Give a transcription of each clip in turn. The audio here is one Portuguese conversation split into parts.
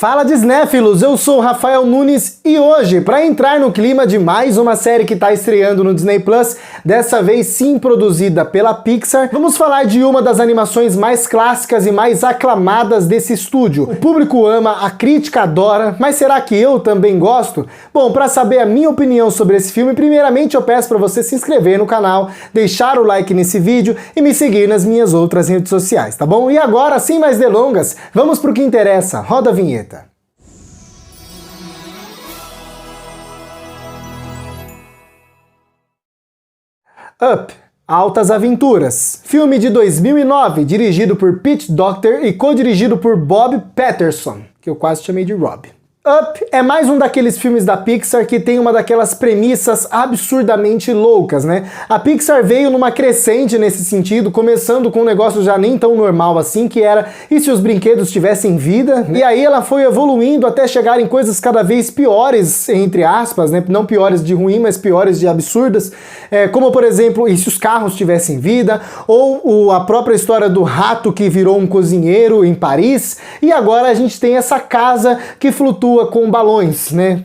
Fala Disnéfilos, eu sou o Rafael Nunes e hoje, para entrar no clima de mais uma série que está estreando no Disney Plus, dessa vez sim produzida pela Pixar, vamos falar de uma das animações mais clássicas e mais aclamadas desse estúdio. O público ama, a crítica adora, mas será que eu também gosto? Bom, para saber a minha opinião sobre esse filme, primeiramente eu peço para você se inscrever no canal, deixar o like nesse vídeo e me seguir nas minhas outras redes sociais, tá bom? E agora, sem mais delongas, vamos pro que interessa. Roda a vinheta. Up, Altas Aventuras. Filme de 2009, dirigido por Pete Docter e co-dirigido por Bob Patterson, que eu quase chamei de Rob. Up é mais um daqueles filmes da Pixar que tem uma daquelas premissas absurdamente loucas, né? A Pixar veio numa crescente nesse sentido, começando com um negócio já nem tão normal assim, que era e se os brinquedos tivessem vida? E aí ela foi evoluindo até chegar em coisas cada vez piores, entre aspas, né? Não piores de ruim, mas piores de absurdas, como por exemplo, e se os carros tivessem vida? Ou a própria história do rato que virou um cozinheiro em Paris, e agora a gente tem essa casa que flutua com balões, né?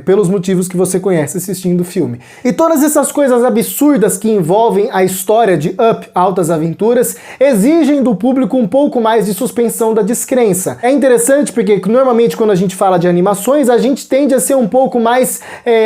Pelos motivos que você conhece assistindo o filme. E todas essas coisas absurdas que envolvem a história de Up, Altas Aventuras, exigem do público um pouco mais de suspensão da descrença. É interessante porque normalmente quando a gente fala de animações, a gente tende a ser um pouco mais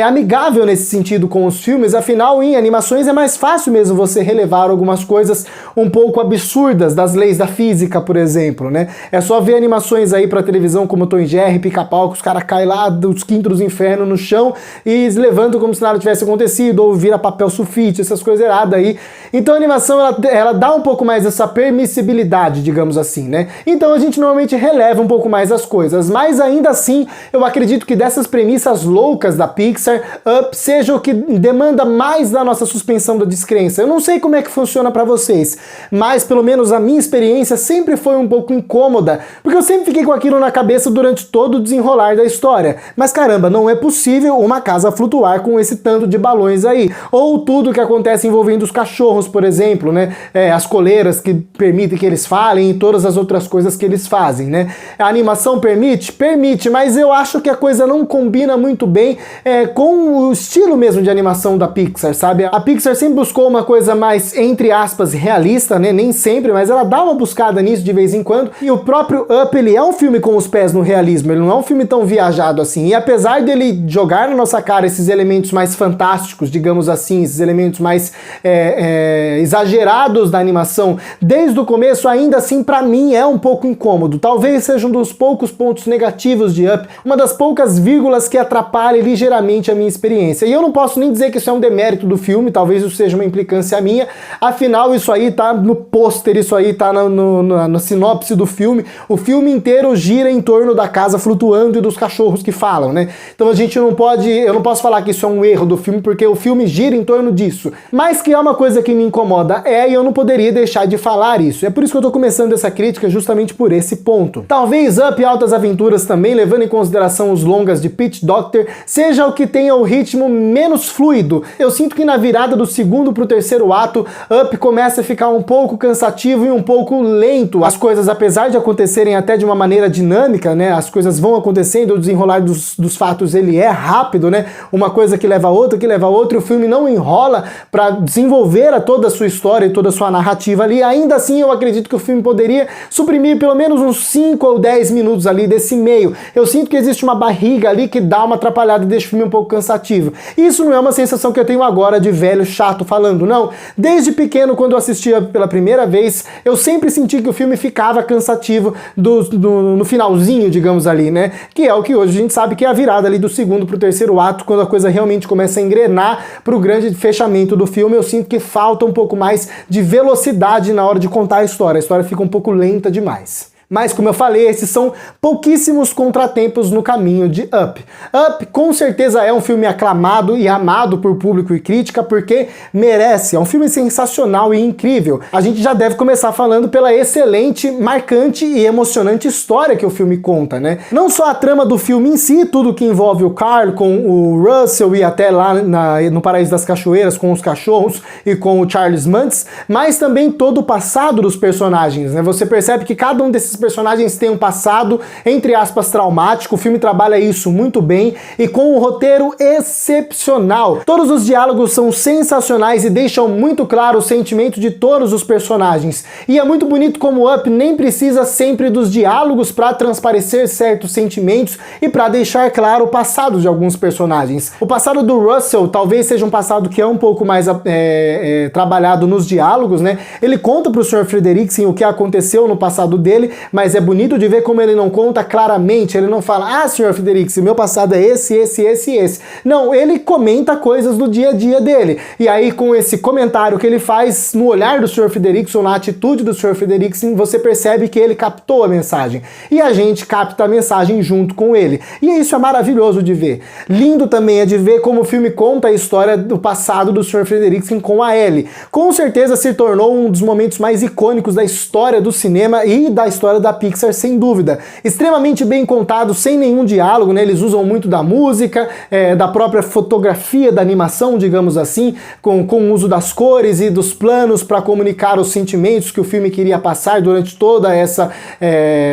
amigável nesse sentido com os filmes, afinal em animações é mais fácil mesmo você relevar algumas coisas um pouco absurdas das leis da física, por exemplo, né? É só ver animações aí pra televisão como Tom e Jerry, Pica-Pau, que os caras caem lá dos quintos dos infernos no chão e se levantam como se nada tivesse acontecido, ou vira papel sulfite, essas coisas erradas aí. Então a animação, ela dá um pouco mais essa permissibilidade, digamos assim, né? Então a gente normalmente releva um pouco mais as coisas, mas ainda assim, eu acredito que dessas premissas loucas da Pixar, Up seja o que demanda mais da nossa suspensão da descrença. Eu não sei como é que funciona pra vocês, mas pelo menos a minha experiência sempre foi um pouco incômoda, porque eu sempre fiquei com aquilo na cabeça durante todo o desenrolar da história. Mas caramba, não é possível uma casa flutuar com esse tanto de balões aí. Ou tudo que acontece envolvendo os cachorros, por exemplo, né? As coleiras que permitem que eles falem e todas as outras coisas que eles fazem, né? A animação permite? Permite, mas eu acho que a coisa não combina muito bem com o estilo mesmo de animação da Pixar, sabe? A Pixar sempre buscou uma coisa mais, entre aspas, realista, né? Nem sempre, mas ela dá uma buscada nisso de vez em quando. E o próprio Up, ele é um filme com os pés no realismo, ele não é um filme tão viajado assim, e apesar dele jogar na nossa cara esses elementos mais fantásticos, digamos assim, esses elementos mais exagerados da animação desde o começo, ainda assim pra mim é um pouco incômodo. Talvez seja um dos poucos pontos negativos de Up, uma das poucas vírgulas que atrapalha ligeiramente a minha experiência. E eu não posso nem dizer que isso é um demérito do filme, talvez isso seja uma implicância minha, afinal isso aí tá no pôster, isso aí tá na sinopse do filme, o filme inteiro gira em torno da casa flutuando e dos cachorros que falam, né? Então a gente não pode, eu não posso falar que isso é um erro do filme, porque o filme gira em torno disso. Mas que é uma coisa que me incomoda e eu não poderia deixar de falar isso. É por isso que eu tô começando essa crítica, justamente por esse ponto. Talvez Up, Altas Aventuras também, levando em consideração os longas de Pete Docter, seja o que tenha o ritmo menos fluido. Eu sinto que na virada do segundo pro terceiro ato, Up começa a ficar um pouco cansativo e um pouco lento. As coisas, apesar de acontecerem até de uma maneira dinâmica, né? As coisas vão acontecendo, o desenrolar dos fatos ele é rápido, né? Uma coisa que leva a outra, e o filme não enrola para desenvolver toda a sua história e toda a sua narrativa ali. Ainda assim, eu acredito que o filme poderia suprimir pelo menos uns 5 ou 10 minutos ali desse meio. Eu sinto que existe uma barriga ali que dá uma atrapalhada e deixa o filme um pouco cansativo. Isso não é uma sensação que eu tenho agora de velho chato falando, não. Desde pequeno, quando eu assistia pela primeira vez, eu sempre senti que o filme ficava cansativo no finalzinho, digamos ali, né? Que é o que hoje a gente sabe que é a virada ali do segundo pro terceiro ato, quando a coisa realmente começa a engrenar pro grande fechamento do filme. Eu sinto que falta um pouco mais de velocidade na hora de contar a história fica um pouco lenta demais. Mas, como eu falei, esses são pouquíssimos contratempos no caminho de Up. Up, com certeza, é um filme aclamado e amado por público e crítica, porque merece. É um filme sensacional e incrível. A gente já deve começar falando pela excelente, marcante e emocionante história que o filme conta, né? Não só a trama do filme em si, tudo que envolve o Carl com o Russell e até lá no Paraíso das Cachoeiras com os cachorros e com o Charles Muntz, mas também todo o passado dos personagens, né? Você percebe que cada um desses esses personagens têm um passado, entre aspas, traumático. O filme trabalha isso muito bem e com um roteiro excepcional. Todos os diálogos são sensacionais e deixam muito claro o sentimento de todos os personagens. E é muito bonito como Up nem precisa sempre dos diálogos para transparecer certos sentimentos e para deixar claro o passado de alguns personagens. O passado do Russell talvez seja um passado que é um pouco mais trabalhado nos diálogos, né? Ele conta pro Sr. Frederiksen o que aconteceu no passado dele, mas é bonito de ver como ele não conta claramente, ele não fala, ah, Sr. Frederiksen, meu passado é esse. Não, ele comenta coisas do dia a dia dele. E aí, com esse comentário que ele faz, no olhar do Sr. Frederiksen, na atitude do Sr. Frederiksen, você percebe que ele captou a mensagem. E a gente capta a mensagem junto com ele. E isso é maravilhoso de ver. Lindo também é de ver como o filme conta a história do passado do Sr. Frederiksen com a Ellie. Com certeza se tornou um dos momentos mais icônicos da história do cinema e da história da Pixar, sem dúvida. Extremamente bem contado, sem nenhum diálogo, né? Eles usam muito da música, da própria fotografia, da animação, digamos assim, com o uso das cores e dos planos para comunicar os sentimentos que o filme queria passar durante toda essa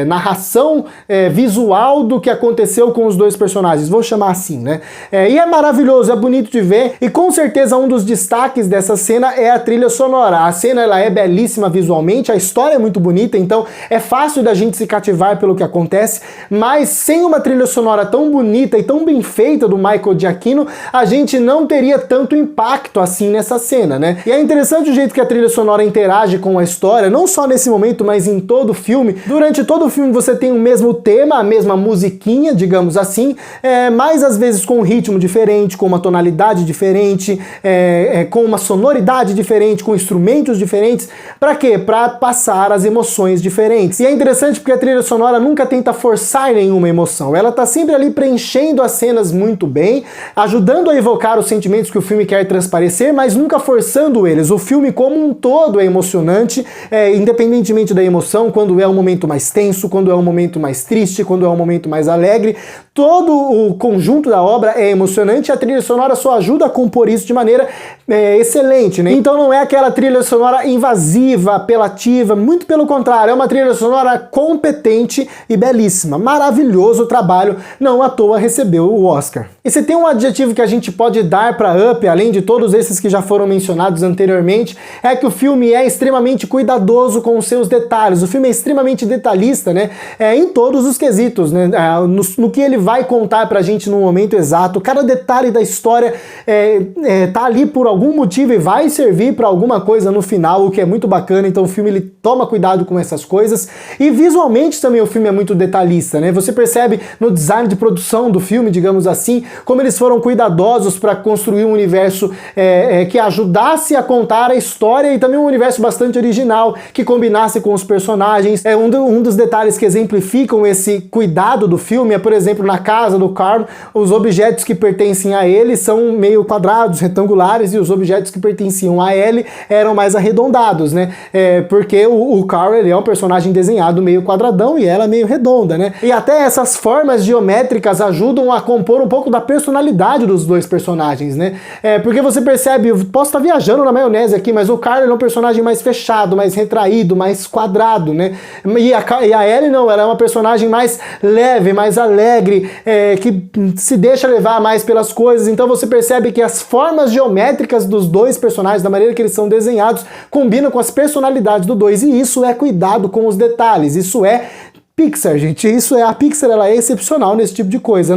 narração visual do que aconteceu com os dois personagens, vou chamar assim, né? E é maravilhoso, é bonito de ver, e com certeza um dos destaques dessa cena é a trilha sonora. A cena ela é belíssima visualmente, a história é muito bonita, então é fácil da gente se cativar pelo que acontece, mas sem uma trilha sonora tão bonita e tão bem feita do Michael Giacchino, a gente não teria tanto impacto assim nessa cena, né? E é interessante o jeito que a trilha sonora interage com a história, não só nesse momento, mas em todo o filme. Durante todo o filme você tem o mesmo tema, a mesma musiquinha, digamos assim, mas às vezes com um ritmo diferente, com uma tonalidade diferente, com uma sonoridade diferente, com instrumentos diferentes. Pra quê? Pra passar as emoções diferentes. E é interessante porque a trilha sonora nunca tenta forçar nenhuma emoção. Ela tá sempre ali preenchendo as cenas muito bem, ajudando a evocar os sentimentos que o filme quer transparecer, mas nunca forçando eles. O filme como um todo é emocionante, independentemente da emoção, quando é um momento mais tenso, quando é um momento mais triste, quando é um momento mais alegre. Todo o conjunto da obra é emocionante e a trilha sonora só ajuda a compor isso de maneira excelente, né? Então não é aquela trilha sonora invasiva, apelativa, muito pelo contrário, é uma trilha sonora competente e belíssima. Maravilhoso trabalho, não à toa recebeu o Oscar. E se tem um adjetivo que a gente pode dar para Up, além de todos esses que já foram mencionados anteriormente, é que o filme é extremamente cuidadoso com os seus detalhes. O filme é extremamente detalhista, né? Em todos os quesitos, né? No que ele vai contar pra gente no momento exato. Cada detalhe da história tá ali por algum motivo e vai servir para alguma coisa no final, o que é muito bacana. Então o filme ele toma cuidado com essas coisas. E visualmente também o filme é muito detalhista, né? Você percebe no design de produção do filme, digamos assim, como eles foram cuidadosos para construir um universo que ajudasse a contar a história e também um universo bastante original, que combinasse com os personagens. Um dos detalhes que exemplificam esse cuidado do filme é, por exemplo, na casa do Carl, os objetos que pertencem a ele são meio quadrados, retangulares, e os objetos que pertenciam a Ellie eram mais arredondados, né? Porque o Carl ele é um personagem desenhado meio quadradão e ela meio redonda, né? E até essas formas geométricas ajudam a compor um pouco da personalidade dos dois personagens, né? Porque você percebe, eu posso estar viajando na maionese aqui, mas o Carl é um personagem mais fechado, mais retraído, mais quadrado, né? E a Ellie não, ela é uma personagem mais leve, mais alegre, que se deixa levar mais pelas coisas. Então você percebe que as formas geométricas dos dois personagens, da maneira que eles são desenhados, combinam com as personalidades dos dois, e isso é cuidado com os detalhes, isso é Pixar, gente. A Pixar ela é excepcional nesse tipo de coisa.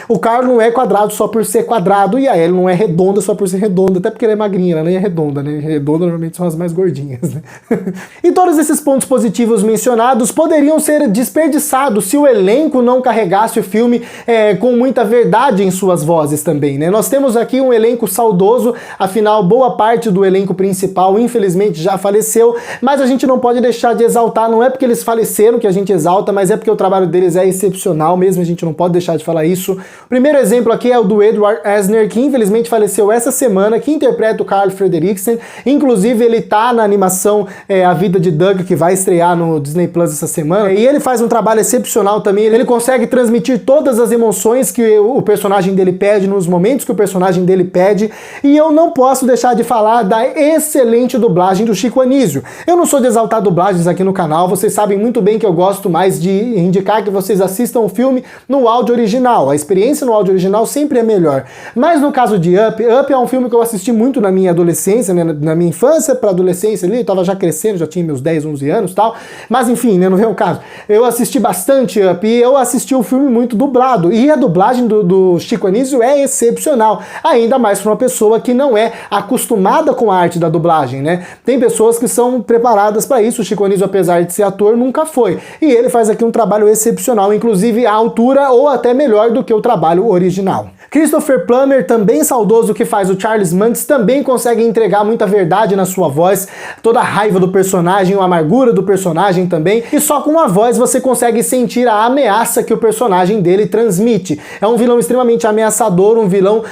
O Carl não é quadrado só por ser quadrado e a Ellie não é redonda só por ser redonda, até porque ela é magrinha, ela nem é redonda, né? Redonda normalmente são as mais gordinhas, né? E todos esses pontos positivos mencionados poderiam ser desperdiçados se o elenco não carregasse o filme com muita verdade em suas vozes também, né? Nós temos aqui um elenco saudoso, afinal boa parte do elenco principal infelizmente já faleceu, mas a gente não pode deixar de exaltar, não é porque eles faleceram que a gente exalta, falta, mas é porque o trabalho deles é excepcional mesmo, a gente não pode deixar de falar isso. O primeiro exemplo aqui é o do Edward Asner, que infelizmente faleceu essa semana, que interpreta o Carl Frederiksen. Inclusive ele tá na animação A Vida de Doug, que vai estrear no Disney Plus essa semana, e ele faz um trabalho excepcional também. Ele consegue transmitir todas as emoções que o personagem dele pede, nos momentos que o personagem dele pede, e eu não posso deixar de falar da excelente dublagem do Chico Anísio. Eu não sou de exaltar dublagens aqui no canal, vocês sabem muito bem que eu gosto mais de indicar que vocês assistam o filme no áudio original. A experiência no áudio original sempre é melhor. Mas no caso de Up é um filme que eu assisti muito na minha adolescência, né, na minha infância para adolescência ali, eu tava já crescendo, já tinha meus 10, 11 anos e tal, mas enfim, né, não vem o caso. Eu assisti bastante Up e eu assisti o filme muito dublado, e a dublagem do Chico Anísio é excepcional, ainda mais para uma pessoa que não é acostumada com a arte da dublagem, né? Tem pessoas que são preparadas para isso, o Chico Anísio, apesar de ser ator, nunca foi, e ele faz aqui um trabalho excepcional, inclusive à altura ou até melhor do que o trabalho original. Christopher Plummer, também saudoso, que faz o Charles Manson, também consegue entregar muita verdade na sua voz, toda a raiva do personagem, a amargura do personagem também, e só com a voz você consegue sentir a ameaça que o personagem dele transmite. É um vilão extremamente ameaçador, um vilão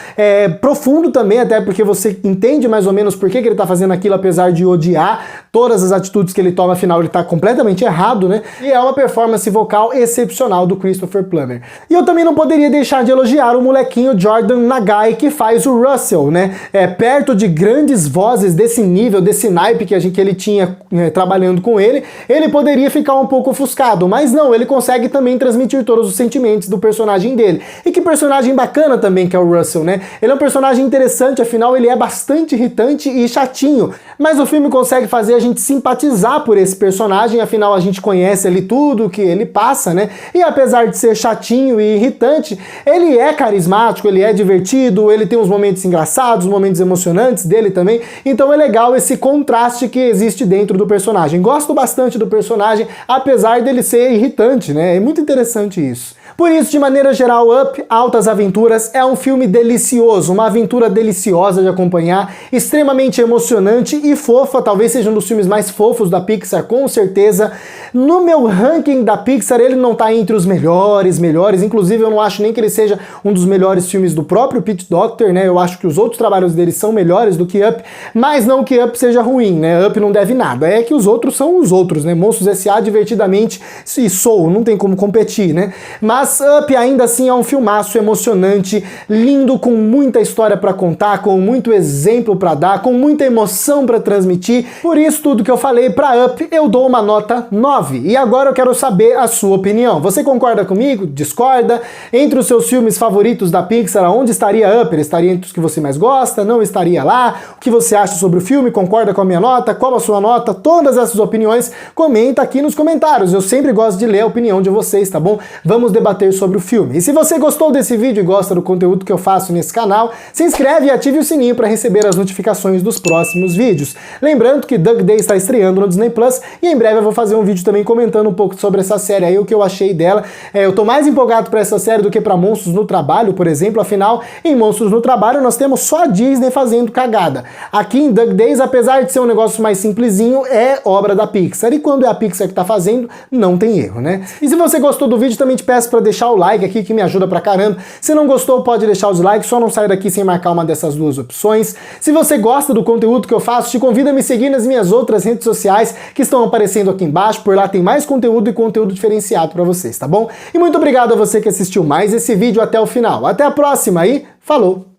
profundo também, até porque você entende mais ou menos por que ele tá fazendo aquilo, apesar de odiar todas as atitudes que ele toma, afinal ele tá completamente errado, né? E é uma performance vocal excepcional do Christopher Plummer. E eu também não poderia deixar de elogiar o molequinho Jordan Nagai, que faz o Russell, né? Perto de grandes vozes desse nível, desse naipe que ele tinha trabalhando com ele poderia ficar um pouco ofuscado, mas não, ele consegue também transmitir todos os sentimentos do personagem dele. E que personagem bacana também que é o Russell, né? Ele é um personagem interessante, afinal ele é bastante irritante e chatinho, mas o filme consegue fazer a gente simpatizar por esse personagem, afinal a gente conhece ali tudo que ele passa, né? E apesar de ser chatinho e irritante, ele é carismático, ele é divertido, ele tem uns momentos engraçados, momentos emocionantes dele também, então é legal esse contraste que existe dentro do personagem. Gosto bastante do personagem, apesar dele ser irritante, né? É muito interessante isso. Por isso, de maneira geral, Up, Altas Aventuras é um filme delicioso, uma aventura deliciosa de acompanhar, extremamente emocionante e fofa, talvez seja um dos filmes mais fofos da Pixar, com certeza. No meu ranking da Pixar, ele não tá entre os melhores, inclusive eu não acho nem que ele seja um dos melhores filmes do próprio Pete Docter, né? Eu acho que os outros trabalhos dele são melhores do que Up, mas não que Up seja ruim, né? Up não deve nada, é que os outros são os outros, né? Monstros S.A. Divertidamente e Soul, não tem como competir, né? Mas Up ainda assim é um filmaço emocionante, lindo, com muita história pra contar, com muito exemplo pra dar, com muita emoção pra transmitir. Por isso, tudo que eu falei pra Up, eu dou uma nota 9. E agora eu quero saber a sua opinião. Você concorda comigo? Discorda? Entre os seus filmes favoritos da Pixar, onde estaria Up? Ele estaria entre os que você mais gosta? Não estaria lá? O que você acha sobre o filme? Concorda com a minha nota? Qual a sua nota? Todas essas opiniões, comenta aqui nos comentários. Eu sempre gosto de ler a opinião de vocês, tá bom? Vamos debater sobre o filme. E se você gostou desse vídeo e gosta do conteúdo que eu faço nesse canal, se inscreve e ative o sininho para receber as notificações dos próximos vídeos. Lembrando que Doug Day está estreando no Disney Plus e em breve eu vou fazer um vídeo também comentando um pouco sobre essa série aí, o que eu achei dela. Eu tô mais empolgado para essa série do que para Monstros no Trabalho, por exemplo, afinal, em Monstros no Trabalho nós temos só a Disney fazendo cagada. Aqui em Doug Days, apesar de ser um negócio mais simplesinho, é obra da Pixar. E quando é a Pixar que tá fazendo, não tem erro, né? E se você gostou do vídeo, também te peço para deixar o like aqui, que me ajuda pra caramba. Se não gostou, pode deixar o dislike, só não sair daqui sem marcar uma dessas duas opções. Se você gosta do conteúdo que eu faço, te convido a me seguir nas minhas outras redes sociais que estão aparecendo aqui embaixo, por lá tem mais conteúdo e conteúdo diferenciado pra vocês, tá bom? E muito obrigado a você que assistiu mais esse vídeo até o final. Até a próxima e falou!